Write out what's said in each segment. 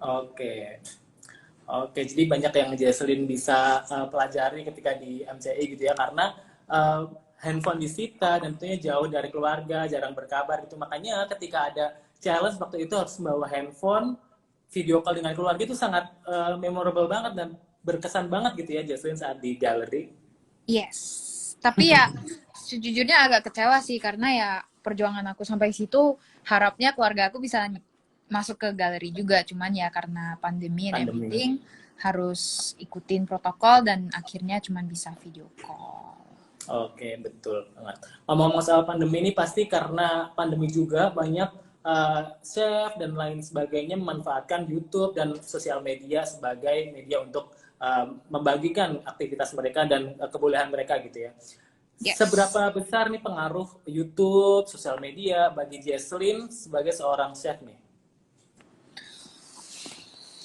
Oke. Oke, jadi banyak yang Jesslyn bisa pelajari ketika di MCI gitu ya, karena uh, handphone disita dan tentunya jauh dari keluarga, jarang berkabar gitu. Makanya ketika ada challenge waktu itu harus membawa handphone, video call dengan keluarga itu sangat memorable banget dan berkesan banget gitu ya Jesslyn saat di galeri. Yes. Tapi ya sejujurnya agak kecewa sih karena ya perjuangan aku sampai situ harapnya keluarga aku bisa masuk ke galeri juga. Cuman ya karena pandemi and Pandemi. everything harus ikutin protokol dan akhirnya cuman bisa video call. Oke, betul banget. Ngomong-ngomong soal pandemi ini pasti karena pandemi juga banyak chef dan lain sebagainya memanfaatkan YouTube dan sosial media sebagai media untuk membagikan aktivitas mereka dan kebolehan mereka gitu ya. Yes. Seberapa besar nih pengaruh YouTube, sosial media bagi Jesslyn sebagai seorang chef nih?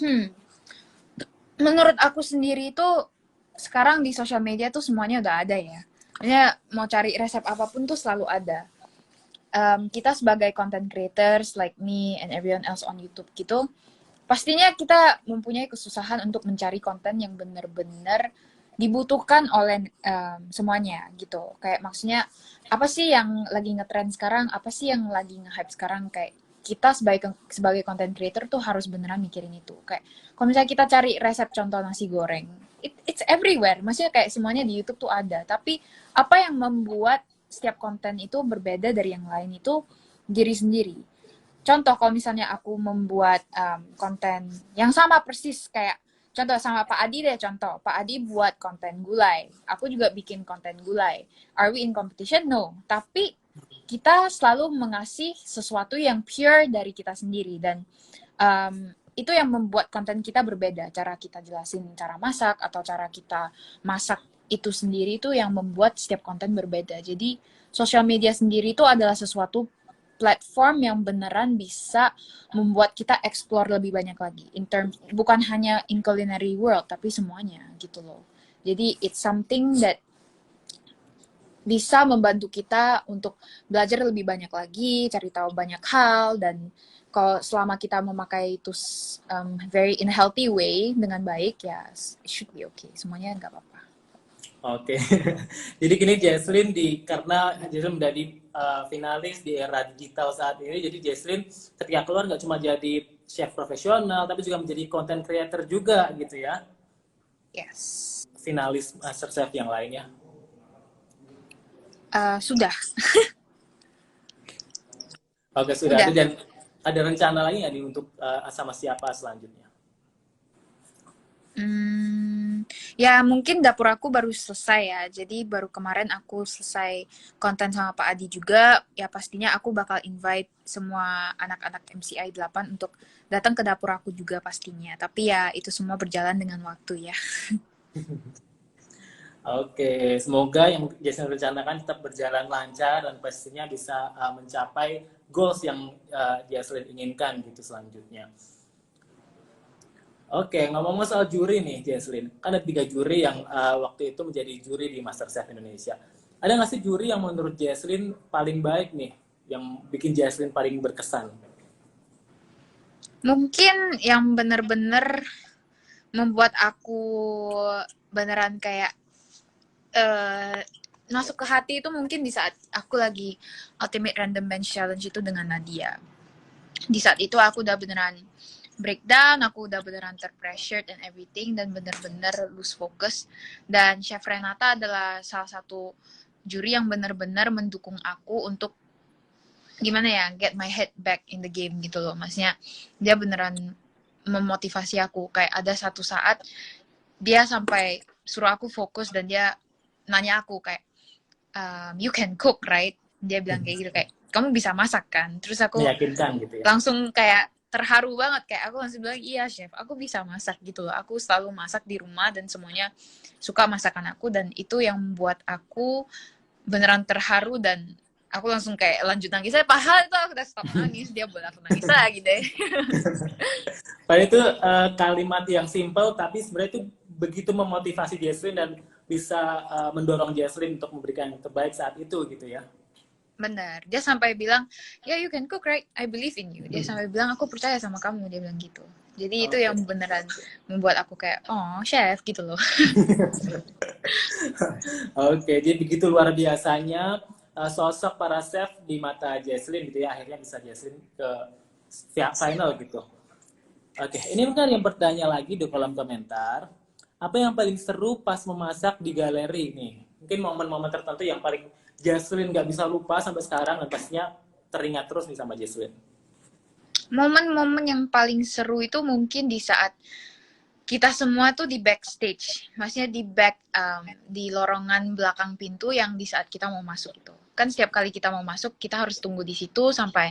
Hmm. Menurut aku sendiri itu sekarang di sosial media tuh semuanya udah ada ya. Maksudnya mau cari resep apapun tuh selalu ada. Kita sebagai content creators like me and everyone else on YouTube gitu, pastinya kita mempunyai kesusahan untuk mencari konten yang benar-benar dibutuhkan oleh semuanya gitu. Kayak maksudnya apa sih yang lagi ngetrend sekarang, apa sih yang lagi nge-hype sekarang, kayak kita sebagai content creator tuh harus beneran mikirin itu. Kayak kalau misalnya kita cari resep contoh nasi goreng, it's everywhere. Maksudnya kayak semuanya di YouTube tuh ada. Tapi apa yang membuat setiap konten itu berbeda dari yang lain itu diri sendiri. Contoh kalau misalnya aku membuat konten yang sama persis kayak contoh sama Pak Adi deh, contoh Pak Adi buat konten gulai, aku juga bikin konten gulai. Are we in competition? No. Tapi kita selalu mengasih sesuatu yang pure dari kita sendiri dan itu yang membuat konten kita berbeda. Cara kita jelasin cara masak atau cara kita masak itu sendiri itu yang membuat setiap konten berbeda. Jadi sosial media sendiri itu adalah sesuatu platform yang beneran bisa membuat kita explore lebih banyak lagi in terms bukan hanya in culinary world tapi semuanya gitu loh. Jadi it's something that bisa membantu kita untuk belajar lebih banyak lagi, cari tahu banyak hal, dan kalau selama kita memakai itu very in a healthy way dengan baik ya it should be okay, semuanya nggak apa-apa. Oke, jadi kini Jesslyn karena Jesslyn menjadi finalis di era digital saat ini, jadi Jesslyn ketika keluar nggak cuma jadi chef profesional, tapi juga menjadi content creator juga gitu ya, Yes. finalis MasterChef yang lainnya. Sudah. Oke, sudah ada Udah. dan ada rencana lagi nggak nih untuk sama siapa selanjutnya? Ya mungkin dapur aku baru selesai ya. Jadi baru kemarin aku selesai konten sama Pak Adi juga. Ya pastinya aku bakal invite semua anak-anak MCI 8 untuk datang ke dapur aku juga pastinya. Tapi ya itu semua berjalan dengan waktu ya. Oke, semoga yang Jason rencanakan tetap berjalan lancar dan pastinya bisa mencapai goals yang Jason inginkan gitu selanjutnya. Oke, ngomong-ngomong soal juri nih, Jesslyn. Kan ada 3 juri yang waktu itu menjadi juri di MasterChef Indonesia. Ada nggak sih juri yang menurut Jesslyn paling baik nih, yang bikin Jesslyn paling berkesan? Mungkin yang bener-bener membuat aku beneran kayak masuk ke hati itu mungkin di saat aku lagi Ultimate Random Bench Challenge itu dengan Nadia. Di saat itu aku udah beneran breakdown, aku udah beneran terpressured and everything, dan bener-bener lose focus. Dan Chef Renata adalah salah satu juri yang bener-bener mendukung aku untuk gimana ya, get my head back in the game gitu loh. Maksudnya dia beneran memotivasi aku. Kayak ada satu saat dia sampai suruh aku fokus dan dia nanya aku kayak, you can cook right? Dia bilang kayak gitu, kayak kamu bisa masak kan? Terus aku Meyakinkan gitu ya? langsung kayak terharu banget, kayak aku langsung bilang iya chef, aku bisa masak gitu loh. Aku selalu masak di rumah dan semuanya suka masakan aku, dan itu yang membuat aku beneran terharu dan aku langsung kayak lanjut nangis. Saya padahal itu aku udah stop nangis, dia buat aku nangis lagi deh. Padahal itu kalimat yang simple tapi sebenarnya itu begitu memotivasi Jesslyn dan bisa mendorong Jesslyn untuk memberikan yang terbaik saat itu gitu ya. Bener, dia sampai bilang, ya you can cook right, I believe in you. Dia sampai bilang aku percaya sama kamu, dia bilang gitu. Jadi itu Oke. yang beneran membuat aku kayak, oh chef gitu loh. Oke, jadi begitu luar biasanya sosok para chef di mata Jesslyn gitu ya, akhirnya bisa Jesslyn ke final gitu. Oke, ini mungkin yang bertanya lagi di kolom komentar. Apa yang paling seru pas memasak di galeri nih? Mungkin momen-momen tertentu yang paling Jesslyn nggak bisa lupa sampai sekarang dan pastinya teringat terus nih sama Jesslyn. Momen-momen yang paling seru itu mungkin di saat kita semua tuh di backstage, maksudnya di di lorongan belakang pintu yang di saat kita mau masuk itu. Kan setiap kali kita mau masuk, kita harus tunggu di situ sampai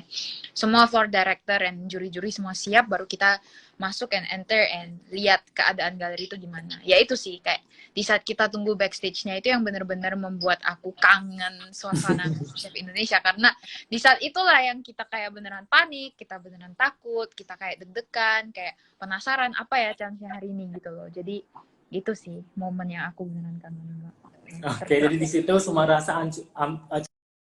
semua floor director dan juri-juri semua siap, baru kita masuk and enter and lihat keadaan galeri itu gimana. Ya itu sih, kayak di saat kita tunggu backstage-nya itu yang benar-benar membuat aku kangen suasana chef Indonesia, karena di saat itulah yang kita kayak beneran panik, kita beneran takut, kita kayak deg-degan, kayak penasaran apa ya chance-nya hari ini gitu loh. Jadi itu sih momen yang aku beneran kangen banget. Oke, jadi di situ semua rasa